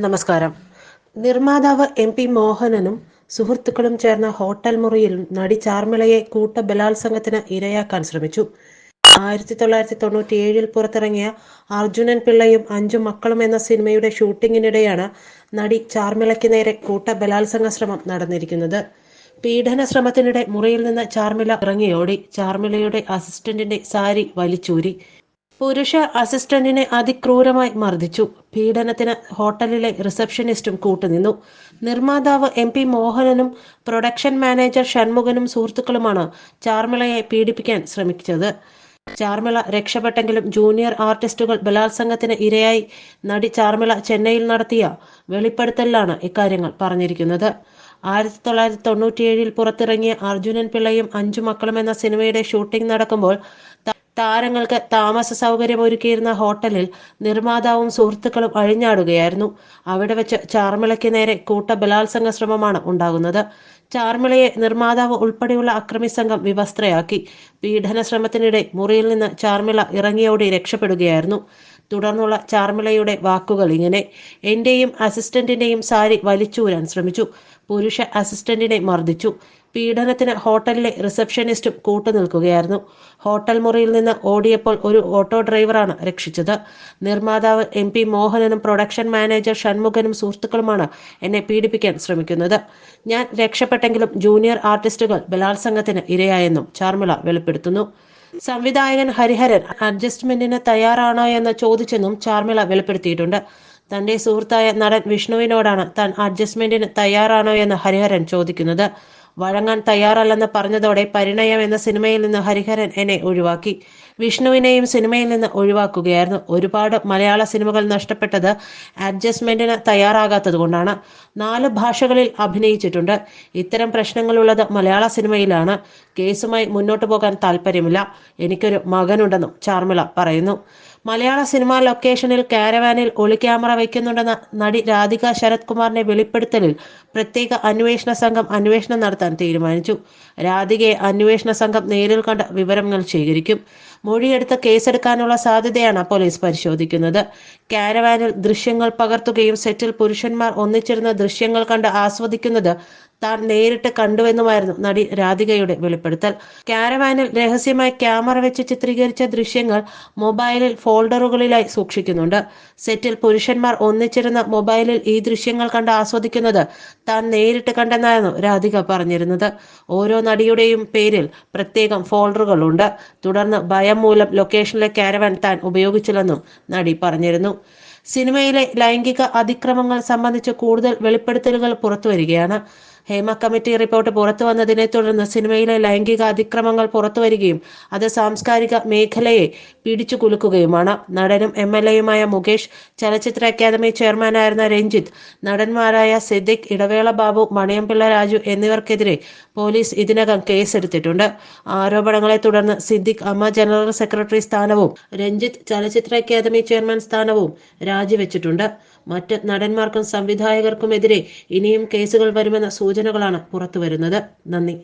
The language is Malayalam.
നമസ്കാരം. നിർമ്മാതാവ് MP മോഹനനും സുഹൃത്തുക്കളും ചേർന്ന ഹോട്ടൽ മുറിയിൽ നടി ചാർമിളയെ ബലാത്സംഗത്തിന് ഇരയാക്കാൻ ശ്രമിച്ചു. 1997 പുറത്തിറങ്ങിയ അർജുനൻ പിള്ളയും 5 മക്കളും എന്ന സിനിമയുടെ ഷൂട്ടിങ്ങിനിടെയാണ് നടി ചാർമിളയ്ക്ക് നേരെ ബലാത്സംഗ ശ്രമം നടന്നിരിക്കുന്നത്. പീഡന ശ്രമത്തിനിടെ മുറിയിൽ നിന്ന് ചാർമിള ഇറങ്ങിയോടി. ചാർമിളയുടെ അസിസ്റ്റന്റിന്റെ സാരി വലിച്ചൂരി. പുരുഷ അസിസ്റ്റന്റിനെ അതിക്രൂരമായി മർദ്ദിച്ചു. പീഡനത്തിന് ഹോട്ടലിലെ റിസപ്ഷനിസ്റ്റും കൂട്ടുനിന്നു. നിർമ്മാതാവ് MP മോഹനനും പ്രൊഡക്ഷൻ മാനേജർ ഷൺമുഖനും സുഹൃത്തുക്കളുമാണ് ചാർമിളയെ പീഡിപ്പിക്കാൻ ശ്രമിച്ചത്. ചാർമിള രക്ഷപ്പെട്ടെങ്കിലും ജൂനിയർ ആർട്ടിസ്റ്റുകൾ ബലാത്സംഗത്തിന് ഇരയായി. നടി ചാർമിള ചെന്നൈയിൽ നടത്തിയ വെളിപ്പെടുത്തലിലാണ് ഇക്കാര്യങ്ങൾ പറഞ്ഞിരിക്കുന്നത്. 1997 പുറത്തിറങ്ങിയ അർജുനൻ പിള്ളയും 5 മക്കളും എന്ന സിനിമയുടെ ഷൂട്ടിംഗ് നടക്കുമ്പോൾ താരങ്ങൾക്ക് താമസ സൗകര്യം ഒരുക്കിയിരുന്ന ഹോട്ടലിൽ നിർമ്മാതാവും സുഹൃത്തുക്കളും അഴിഞ്ഞാടുകയായിരുന്നു. അവിടെ വെച്ച് ചാർമിളയ്ക്ക് നേരെ ബലാത്സംഗ ശ്രമമാണ് ഉണ്ടാകുന്നത്. ചാർമിളയെ നിർമ്മാതാവ് ഉൾപ്പെടെയുള്ള അക്രമി സംഘം വിവസ്ത്രയാക്കി. പീഡന ശ്രമത്തിനിടെ മുറിയിൽ നിന്ന് ചാർമിള ഇറങ്ങിയോടി രക്ഷപ്പെടുകയായിരുന്നു. തുടർന്നുള്ള ചാർമിളയുടെ വാക്കുകൾ ഇങ്ങനെ: എന്റെയും അസിസ്റ്റന്റിന്റെയും സാരി വലിച്ചൂരാൻ ശ്രമിച്ചു. പുരുഷ അസിസ്റ്റന്റിനെ മർദ്ദിച്ചു. പീഡനത്തിന് ഹോട്ടലിലെ റിസപ്ഷനിസ്റ്റും കൂട്ടുനിൽക്കുകയായിരുന്നു. ഹോട്ടൽ മുറിയിൽ നിന്ന് ഓടിയപ്പോൾ ഒരു ഓട്ടോ ഡ്രൈവറാണ് രക്ഷിച്ചത്. നിർമ്മാതാവ് MP മോഹനനും പ്രൊഡക്ഷൻ മാനേജർ ഷൺമുഖനും സുഹൃത്തുക്കളുമാണ് എന്നെ പീഡിപ്പിക്കാൻ ശ്രമിക്കുന്നത്. ഞാൻ രക്ഷപ്പെട്ടെങ്കിലും ജൂനിയർ ആർട്ടിസ്റ്റുകൾ ബലാത്സംഗത്തിന് ഇരയായെന്നും ചാർമിള വെളിപ്പെടുത്തുന്നു. സംവിധായകൻ ഹരിഹരൻ അഡ്ജസ്റ്റ്മെന്റിന് തയ്യാറാണോ എന്ന് ചോദിച്ചെന്നും ചാർമിള വെളിപ്പെടുത്തിയിട്ടുണ്ട്. തന്റെ സുഹൃത്തായ നടൻ വിഷ്ണുവിനോടാണ് താൻ അഡ്ജസ്റ്റ്മെന്റിന് തയ്യാറാണോ എന്ന് ഹരിഹരൻ ചോദിക്കുന്നത്. വഴങ്ങാൻ തയ്യാറല്ലെന്ന് പറഞ്ഞതോടെ പരിണയം എന്ന സിനിമയിൽ നിന്ന് ഹരിഹരൻ എന്നെ ഒഴിവാക്കി. വിഷ്ണുവിനെയും സിനിമയിൽ നിന്ന് ഒഴിവാക്കുകയായിരുന്നു. ഒരുപാട് മലയാള സിനിമകൾ നഷ്ടപ്പെട്ടത് അഡ്ജസ്റ്റ്മെന്റിന് തയ്യാറാകാത്തത് കൊണ്ടാണ്. 4 ഭാഷകളിൽ അഭിനയിച്ചിട്ടുണ്ട്. ഇത്തരം പ്രശ്നങ്ങളുള്ളത് മലയാള സിനിമയിലാണ്. കേസുമായി മുന്നോട്ട് പോകാൻ താല്പര്യമില്ല. എനിക്കൊരു മകനുണ്ടെന്നും ചാർമിള പറയുന്നു. മലയാള സിനിമാ ലൊക്കേഷനിൽ കാരവാനിൽ ഒളിക്യാമറ വയ്ക്കുന്നുണ്ടെന്ന നടി രാധിക ശരത് കുമാറിന്റെ വെളിപ്പെടുത്തലിൽ പ്രത്യേക അന്വേഷണ സംഘം അന്വേഷണം നടത്താൻ തീരുമാനിച്ചു. രാധികയെ അന്വേഷണ സംഘം നേരിൽ കണ്ട വിവരങ്ങൾ ശേഖരിക്കും. മൊഴിയെടുത്ത് കേസെടുക്കാനുള്ള സാധ്യതയാണ് പോലീസ് പരിശോധിക്കുന്നത്. കാരവാനിൽ ദൃശ്യങ്ങൾ പകർത്തുകയും സെറ്റിൽ പുരുഷന്മാർ ഒന്നിച്ചിരുന്ന ദൃശ്യങ്ങൾ കണ്ട് ആസ്വദിക്കുന്നത് താൻ നേരിട്ട് കണ്ടുവെന്നുമായിരുന്നു നടി രാധികയുടെ വെളിപ്പെടുത്തൽ. കാരവാനിൽ രഹസ്യമായി ക്യാമറ വെച്ച് ചിത്രീകരിച്ച ദൃശ്യങ്ങൾ മൊബൈലിൽ ഫോൾഡറുകളിലായി സൂക്ഷിക്കുന്നുണ്ട്. സെറ്റിൽ പുരുഷന്മാർ ഒന്നിച്ചിരുന്ന മൊബൈലിൽ ഈ ദൃശ്യങ്ങൾ കണ്ട് ആസ്വദിക്കുന്നത് താൻ നേരിട്ട് കണ്ടെന്നായിരുന്നു രാധിക പറഞ്ഞിരുന്നത്. ഓരോ നടിയുടെയും പേരിൽ പ്രത്യേകം ഫോൾഡറുകളുണ്ട്. തുടർന്ന് ഭയം മൂലം ലൊക്കേഷനിലെ കാരവാൻ താൻ ഉപയോഗിച്ചില്ലെന്നും നടി പറഞ്ഞിരുന്നു. സിനിമയിലെ ലൈംഗിക അതിക്രമങ്ങൾ സംബന്ധിച്ച് കൂടുതൽ വെളിപ്പെടുത്തലുകൾ പുറത്തുവരികയാണ്. ഹേമ കമ്മിറ്റി റിപ്പോർട്ട് പുറത്തു വന്നതിനെ തുടർന്ന് സിനിമയിലെ ലൈംഗിക അതിക്രമങ്ങൾ പുറത്തുവരികയും അത് സാംസ്കാരിക മേഖലയെ പിടിച്ചു കുലുക്കുകയുമാണ്. നടനും MLAയുമായ മുകേഷ്, ചലച്ചിത്ര അക്കാദമി ചെയർമാനായിരുന്ന രഞ്ജിത്ത്, നടന്മാരായ സിദ്ദിഖ്, ഇടവേള ബാബു, മണിയംപിള്ള രാജു എന്നിവർക്കെതിരെ പോലീസ് ഇതിനകം കേസെടുത്തിട്ടുണ്ട്. ആരോപണങ്ങളെ തുടർന്ന് സിദ്ദിഖ് അമ്മ ജനറൽ സെക്രട്ടറി സ്ഥാനവും രഞ്ജിത്ത് ചലച്ചിത്ര അക്കാദമി ചെയർമാൻ സ്ഥാനവും രാജിവെച്ചിട്ടുണ്ട്. മറ്റ് നടന്മാർക്കും സംവിധായകർക്കുമെതിരെ ഇനിയും കേസുകൾ വരുമെന്ന സൂചനകളാണ് പുറത്തുവരുന്നത്. നന്ദി.